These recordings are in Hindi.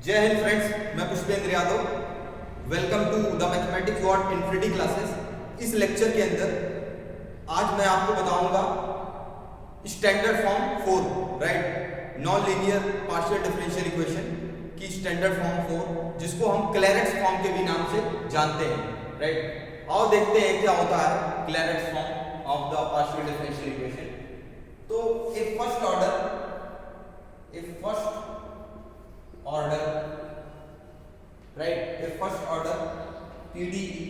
जय हिंद फ्रेंड्स, मैं Pushpendra Yadav. Welcome to the mathematics what infinity classes. इस लेक्चर के अंदर आज मैं आपको बताऊंगा standard form 4, right, non linear partial differential equation की स्टैंडर्ड फॉर्म 4, जिसको हम क्लैरेंट्स फॉर्म के भी नाम से जानते हैं, राइट। और देखते हैं क्या होता है Clairaut's form of the partial differential equation. तो एक first order PDE,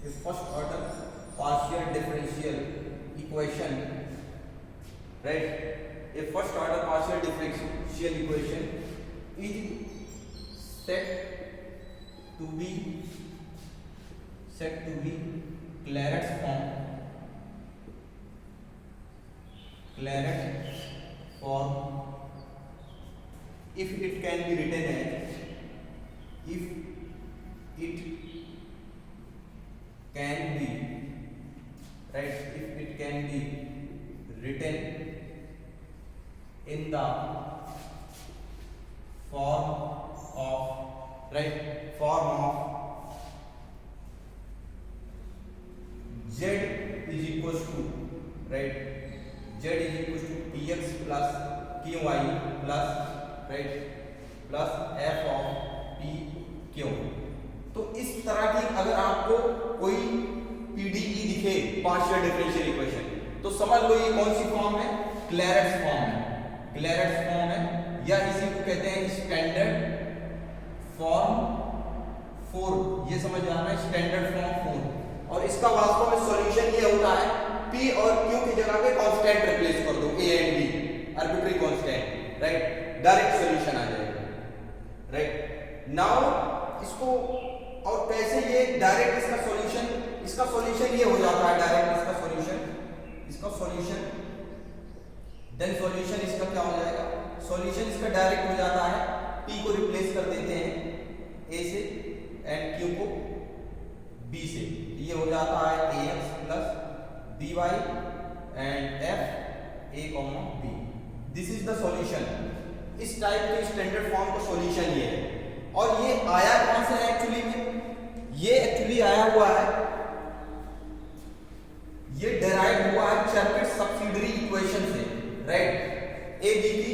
a first order partial differential equation, right, a first order partial differential equation is said to be Clairaut's form if it can be written as written in the form of z is equals to px plus qy plus f of p q। तो इस तरह की अगर आपको कोई पीडीई दिखे पार्शियल डिफरेंशियल इक्वेशन, तो समझ लो ये कौन सी फॉर्म है, क्लैरेंट्स फॉर्म है, या इसी को कहते हैं स्टैंडर्ड फॉर्म 4। ये समझ आना है स्टैंडर्ड फॉर्म 4। और इसका वास्तव में सॉल्यूशन ये होता है p और q की जगह पे कांस्टेंट रिप्लेस कर दो, a and b arbitrary constant, right, direct solution आ जाएगा, राइट। नाउ इसको और कैसे ये डायरेक्ट इसका सॉल्यूशन ये हो जाता है डायरेक्ट इसका सॉल्यूशन देन सॉल्यूशन इसका क्या हो जाएगा, सॉल्यूशन इसका डायरेक्ट हो जाता है, p को रिप्लेस कर देते हैं a से एंड q को b से, ये हो जाता है ax plus by and f a, b। This is the solution. इस टाइप के स्टैंडर्ड फॉर्म का सॉल्यूशन ये है। और ये आया कहां से है एक्चुअली में, ये एक्चुअली आया हुआ है, ये डेराइव हुआ है चैप्टर सब्सिडियरी इक्वेशन से, राइट। ए बी की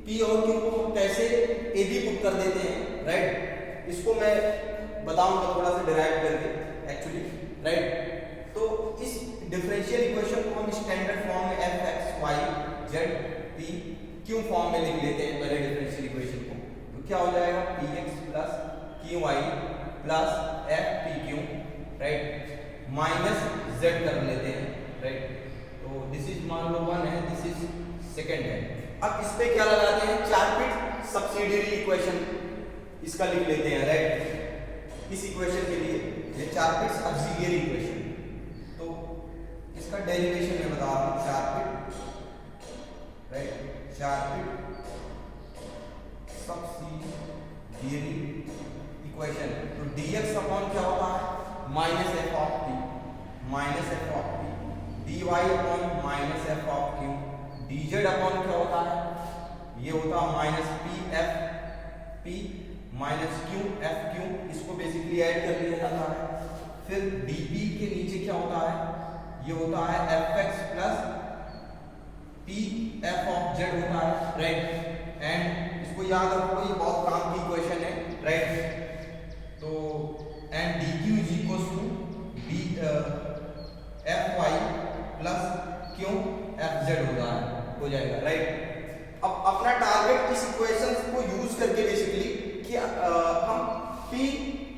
पी और क्यू को कैसे ए बी पुट कर देते हैं, राइट, इसको मैं बताऊंगा थोड़ा सा डेराइव करके एक्चुअली, राइट। तो इस डिफरेंशियल इक्वेशन को हम स्टैंडर्ड फॉर्म में F X Y Z P Q form में लिख लेते हैं पहले डिफरेंशियल इक्वेशन को। तो क्या हो जाएगा P X plus Q Y plus F P Q, right, minus Z कर लेते हैं, राइट। तो दिस इज मान लो 1 है, दिस इज सेकंड है। अब इस पे क्या लगाते हैं, चार्पिट सब्सिडियरी इक्वेशन इसका लिख लेते हैं, राइट। इस इक्वेशन के लिए ये चार्पिट सब्सिडियरी इक्वेशन, तो इसका डेरिवेशन मैं बता रहा हूं, चार्पिट सब्सिडियरी इक्वेशन। तो dx अपॉन क्या होता है, minus F of p, dy upon minus F of q, dz upon क्या होता है, ये होता है minus p minus q f q, इसको बेसिकली ऐड कर लिया जाता है। फिर dp के नीचे क्या होता है, ये होता है fx plus p f of z होता है, राइट। एंड इसको याद रखो, ये बहुत काम की इक्वेशन है, राइट। तो and dq is equals to fy plus q fz हो जाएगा, राइट। अब अपना टारगेट इस इक्वेशन को यूज करके बेसिकली कि हम p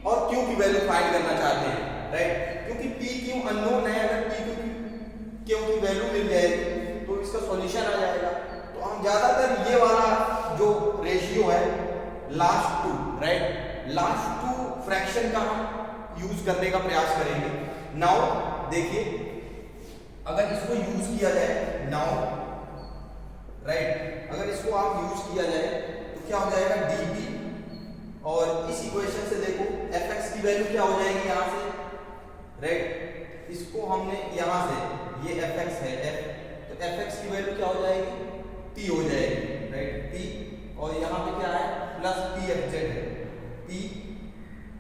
और q की वैल्यू फाइंड करना चाहते हैं, राइट, क्योंकि p q अननोन है। अगर p q की वैल्यू मिल जाएगी तो इसका सॉल्यूशन आ जाएगा। तो हम ज्यादातर ये वाला जो रेशियो है last two, right, last two fraction का हम यूज करने का प्रयास करेंगे। नाउ देखिए, अगर इसको यूज किया जाए नाउ, राइट, अगर इसको आप यूज किया जाए तो क्या हो जाएगा dp, और इस इक्वेशन से देखो fx की वैल्यू क्या हो जाएगी यहां से, राइट, इसको हमने यहां से ये fx है f, तो fx की वैल्यू क्या हो जाएगी, p हो जाएगी, राइट, p और यहाँ पे क्या है प्लस पी एफ जेड है, पी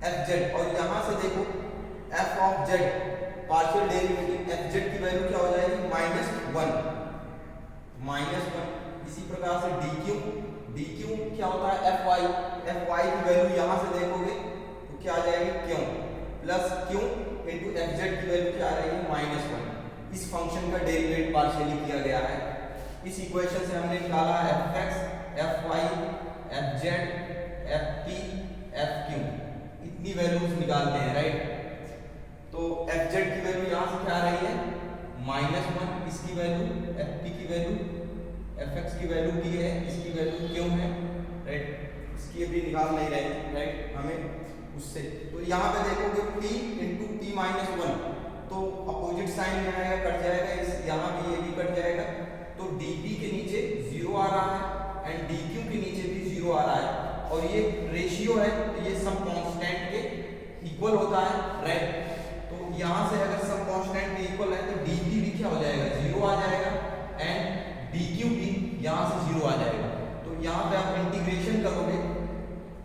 एफ जेड। और यहाँ से देखो F of Z partial derivative F Z की वैल्यू क्या हो जाएगी -1। इसी प्रकार से डी क्यू क्या होता है एफ वाई की वैल्यू यहाँ से देखोगे तो क्या आ जाएगी Q plus Q into F Z की वैल्यू क्या आ जाएगी -1। इस फंक्शन का डेरिवेटिव पार्शियली किया गया है। इस इक्वेशन से हमने निकाला F X F Y F Z F P F Q, इतनी वैल्यूज निकालते हैं राइट। तो एफ जेड की वैल्यू यहाँ से क्या आ रही है -1, इसकी वैल्यू एफ पी की वैल्यू एफ एक्स की वैल्यू डी है, इसकी वैल्यू क्यू है राइट। इसकी अभी निकाल नहीं रहे राइट हमें उससे। तो यहाँ पे देखोगे p इंटू टी -1 तो अपोजिट साइन में आएगा, कट जाएगा, इस यहाँ भी ये भी कट जाएगा। तो dp के नीचे 0 आ रहा है एंड dq के नीचे भी 0 आ रहा है और ये रेशियो है तो ये सब कांस्टेंट के इक्वल होता है राइट। तो यहाँ से अगर सब कांस्टेंट के इक्वल है तो dp भी क्या हो जाएगा 0 आ जाएगा एंड dq भी यहाँ से 0 आ जाएगा। तो यहाँ पे आप इंटीग्रेशन करोगे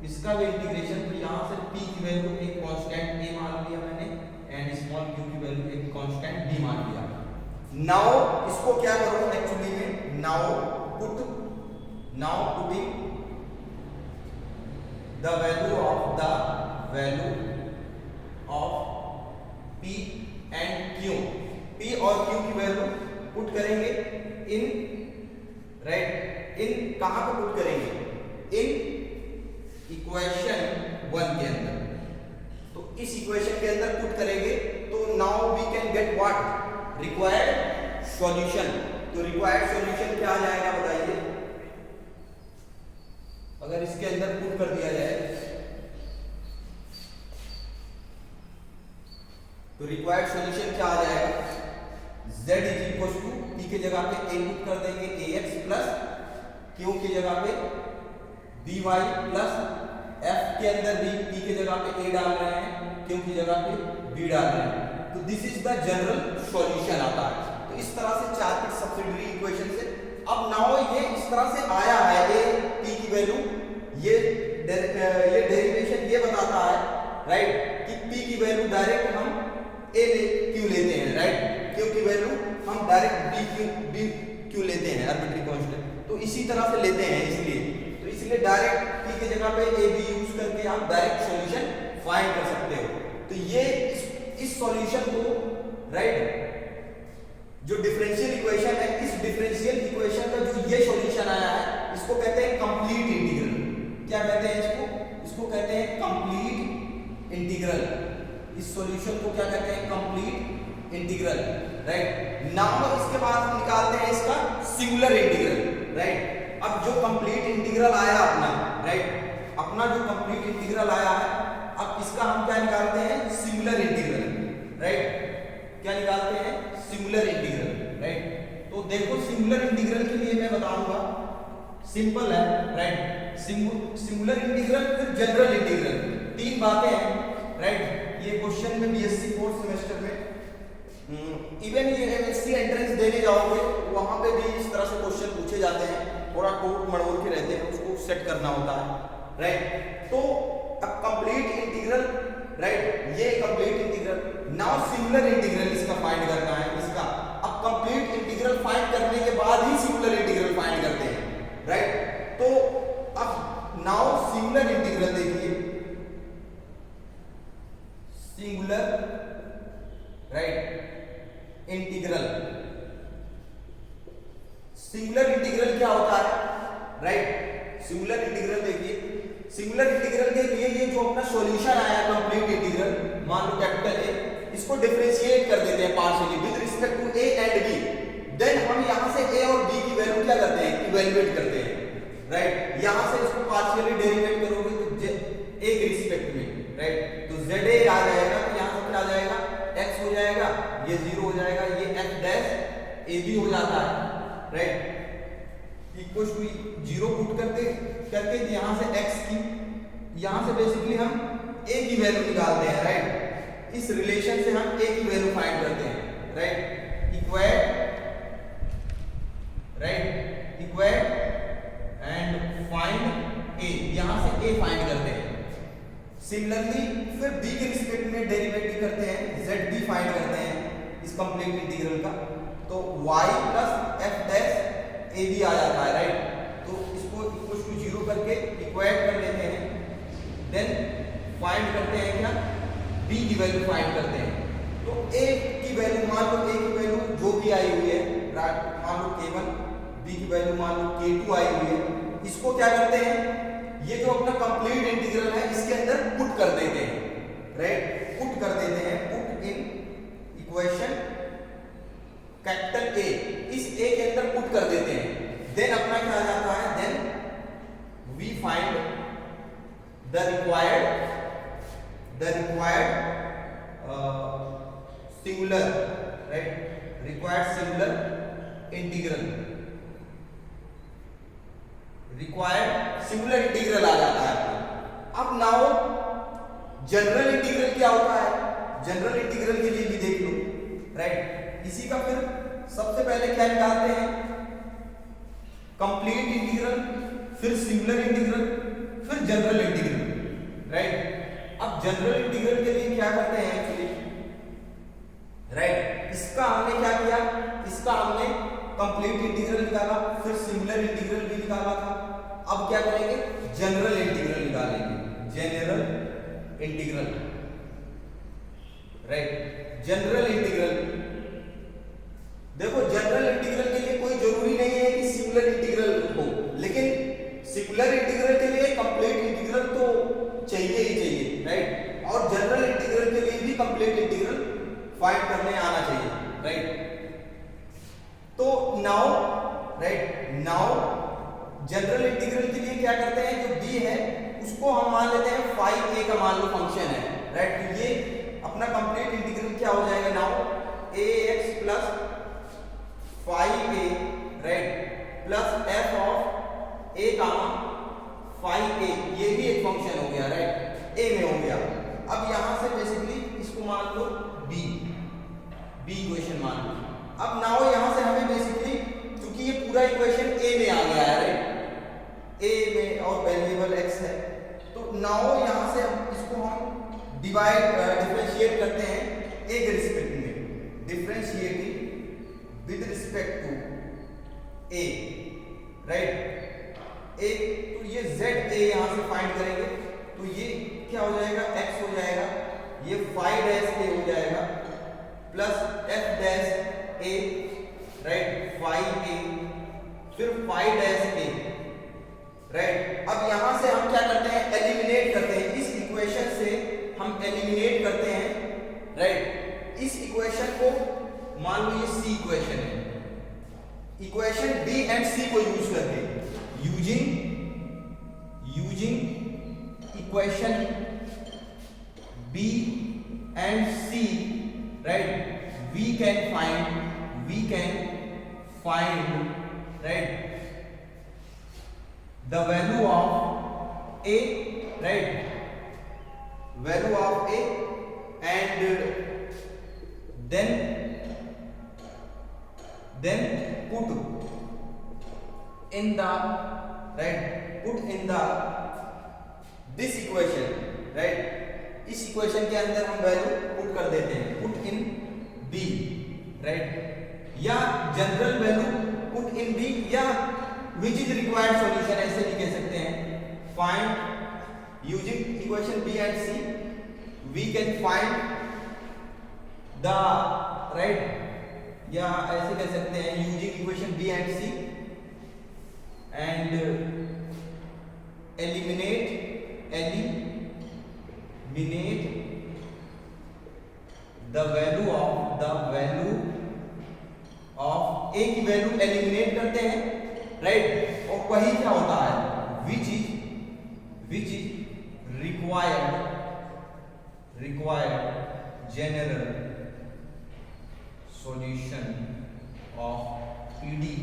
इसका भी इंटीग्रेशन, तो यहाँ से p की वैल्यू एक कांस्टेंट a मान लिया मैंने एंड स्मॉल q की वैल्यू एक कांस्टेंट b मान लिया। नाउ इसको क्या करो एक्चुअली में now putting the value of p and q, p और q की वैल्यू पुट करेंगे इन राइट इन कहां पे पुट करेंगे इन इक्वेशन 1 के अंदर। तो इस इक्वेशन के अंदर पुट करेंगे तो now we can get what required solution. तो रिक्वायर्ड सॉल्यूशन क्या आ जाएगा बताइए, अगर इसके अंदर पुट कर दिया जाए तो रिक्वायर्ड सॉल्यूशन क्या आ जाएगा z is equal to p के जगह पे a पुट कर देंगे ax प्लस q की जगह पे by प्लस f के अंदर भी p के जगह पे a डाल रहे हैं q की जगह पे b डाल रहे हैं। तो this is the general solution आता है। तो इस तरह से चार सब्सिडियरी इक्वेशन से अब नाउ ये इस तरह से आया है a p की वैल्यू ये डेरिवेशन ये बताता है राइट कि p की वैल्यू डायरेक्ट हम a q लेते हैं राइट, q की वैल्यू हम डायरेक्ट b q लेते हैं आर्बिट्री कांस्टेंट। तो इसी तरह से लेते हैं इसलिए डायरेक्ट p की जगह पे a b यूज करके आप डायरेक्ट सॉल्यूशन फाइंड कर सकते हो। तो ये इस सॉल्यूशन को राइट जो डिफरेंशियल इक्वेशन है इस डिफरेंशियल इक्वेशन का जो ये सॉल्यूशन आया है इसको कहते हैं कंप्लीट इंटीग्रल। क्या कहते हैं इसको कहते हैं कंप्लीट इंटीग्रल। इस सॉल्यूशन को क्या कहते हैं कंप्लीट इंटीग्रल राइट। नाउ इसके बाद हम निकालते हैं इसका सिंगुलर इंटीग्रल राइट। अब जो कंप्लीट इंटीग्रल आया अपना जो कंप्लीट इंटीग्रल आया है अब इसका हम क्या निकालते हैं सिंगुलर इंटीग्रल राइट। क्या निकालते हैं सिंगुलर इंटीग्रल राइट। तो देखो सिंगुलर इंटीग्रल के लिए मैं बताऊंगा सिंपल है राइट। सिंगुलर इंटीग्रल फिर जनरल इंटीग्रल, तीन बातें हैं राइट। ये क्वेश्चन में बीएससी 4th सेमेस्टर में इवन ये एमएससी एंट्रेंस देने जाओगे वहां पे भी इस तरह से क्वेश्चन पूछे जाते हैं, थोड़ा टूट मड़ोड़ के रहते हैं, उसको सेट करना होता है राइट। तो अब कंप्लीट इंटीग्रल राइट, ये complete integral. Now singular integral इसका फाइंड करना है इसका। अब कंप्लीट इंटीग्रल फाइंड करने के बाद ही सिंगुलर इंटीग्रल फाइंड करते हैं राइट। तो अब नाउ सिंगुलर इंटीग्रल देखिए, singular right integral. Singular integral क्या होता है राइट। सिंगुलर इंटीग्रल देखिए, सिंगुलर इंटीग्रल के लिए ये जो अपना सॉल्यूशन आया कंप्लीट इंटीग्रल, मान लो कैपिटल ए, इसको डिफरेंशिएट कर देते हैं partially with respect to A and B. Then हम यहां से ए और बी की वैल्यू क्या करते हैं इवैल्यूएट करते हैं राइट। यहां से इसको पार्शियली डेरिवेट करोगे तो ए के रिस्पेक्ट में राइट। तो जेड ए आ जाएगा तो यहां से क्या आ जाएगा x हो जाएगा, ये 0 हो जाएगा, ये f डैश ए बी हो जाता है राइट। इक्वल टू 0 पुट करके यहां से x की, यहां से बेसिकली हम a की वैल्यू निकालते हैं राइट। इस रिलेशन से हम a की वैल्यू फाइंड करते हैं right. Equate right, equate and find similarly फिर b के रिस्पेक्ट में डेरिवेटिव करते हैं, zb फाइंड करते हैं इस कंप्लीट इंटीग्रल का, तो y plus f dash a b आ जाता है, राइट। तो इसको इक्वल टू 0 करके इक्वेट कर लेते हैं, देन फाइंड करते हैं क्या, b की वैल्यू फाइंड करते हैं। तो a की वैल्यू मान लो, a की वैल्यू जो भी आई हुई है, मान लो k1, b की वैल्यू मान लो k2 आई हुई है, इसको क्या करते हैं, ये जो अपना कंप्लीट इंटीग्रल है इसके अंदर पुट कर देते हैं, राइट, पुट कर देते हैं, put in equation capital A, इस A के अंदर पुट कर देते हैं, देन अपना क्या आ जाता है, then we find the required singular, right, required singular integral, required singular integral आ जाता है। अब नाउ जनरल इंटीग्रल क्या होता है, जनरल इंटीग्रल के लिए भी देख लो, राइट। इसी का फिर सबसे पहले क्या निकालते हैं, कंप्लीट इंटीग्रल, फिर सिंगुलर इंटीग्रल, फिर जनरल इंटीग्रल, राइट। अब जनरल इंटीग्रल के लिए क्या करते हैं एक्चुअली, राइट, इसका हमने क्या किया, इसका हमने कंप्लीट इंटीग्रल निकाला, फिर सिंगुलर इंटीग्रल भी निकाला था, अब क्या करेंगे, जनरल इंटीग्रल निकालेंगे, general integral, right. General integral देखो, जनरल इंटीग्रल के लिए कोई जरूरी नहीं है कि सिंगुलर इंटीग्रल हो, लेकिन सिंगुलर इंटीग्रल के लिए कंप्लीट इंटीग्रल तो चाहिए ही चाहिए, राइट। और जनरल इंटीग्रल के लिए भी कंप्लीट इंटीग्रल फाइंड करने आना चाहिए, राइट। तो now, right, now general integral के लिए क्या करते हैं, जो b है उसको हम मान लेते हैं phi a का मान लो फंक्शन है, राइट। तो ये अपना कंप्लीट इंटीग्रल क्या हो जाएगा, now ax plus phi a, right, plus f of a comma phi a, ये भी एक फंक्शन हो गया, राइट, a में हो गया। अब यहां से बेसिकली इसको मान लो b इक्वेशन मान लो। अब नाउ यहां से हमें बेसिकली, क्योंकि ये पूरा इक्वेशन a में आ गया है, राइट, a में और वेरिएबल x है, तो नाउ यहां से इसको हम डिफरेंशिएट करते हैं a के रिस्पेक्ट में, differentiating with respect to a, right, a, तो ये z a यहां से फाइंड करेंगे, तो ये क्या हो जाएगा, x हो जाएगा, ये phi डैश a हो जाएगा, plus f dash a, right, phi a, फिर phi डैश a, राइट। अब यहां से हम क्या करते हैं, एलिमिनेट करते हैं, इस इक्वेशन से हम एलिमिनेट करते हैं, राइट। इस इक्वेशन को मान लो ये सी इक्वेशन है, इक्वेशन बी एंड सी को यूज करके, using equation B and C, right, we can find right the value of a, right, value of a, and then put in the, right, put in the this equation, right, इस इक्वेशन के अंदर हम वैल्यू पुट कर देते हैं, पुट इन b, राइट, या general value put in b, या विच इज रिक्वायर्ड सॉल्यूशन, ऐसे भी कह सकते हैं। Find using equation b and c we can find the, right, या ऐसे कह सकते हैं using equation b and c and eliminate the value of a की वैल्यू एलिमिनेट करते हैं, राइट, और वही क्या होता है, which is required general solution of PDE,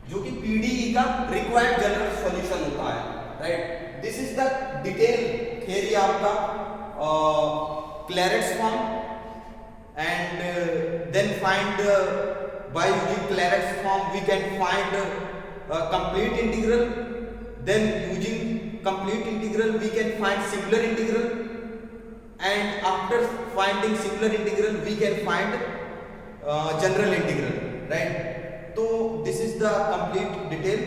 जो कि PDE का रिक्वायर्ड जनरल सॉल्यूशन होता है, right. This is the detail theory of the Claret's form, and then find by using Claret's form we can find complete integral, then using complete integral we can find singular integral, and after finding singular integral we can find general integral, right? तो this is the complete detail.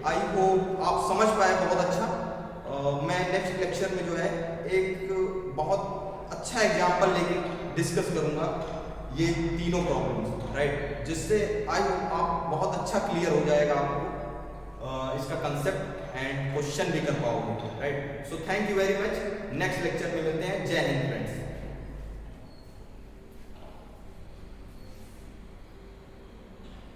I hope आप समझ पाए बहुत अच्छा. मैं नेक्स्ट लेक्चर में जो है एक बहुत अच्छा एग्जाम्पल लेके डिस्कस करूंगा ये तीनों प्रॉब्लम्स, राइट? जिससे आई होप आप बहुत अच्छा क्लियर हो जाएगा आपको इसका कंसेप्ट एंड क्वेश्चन भी कर पाओगे, right? So thank you very much. Next lecture में मिलते हैं. जय हिंद फ्रेंड्स.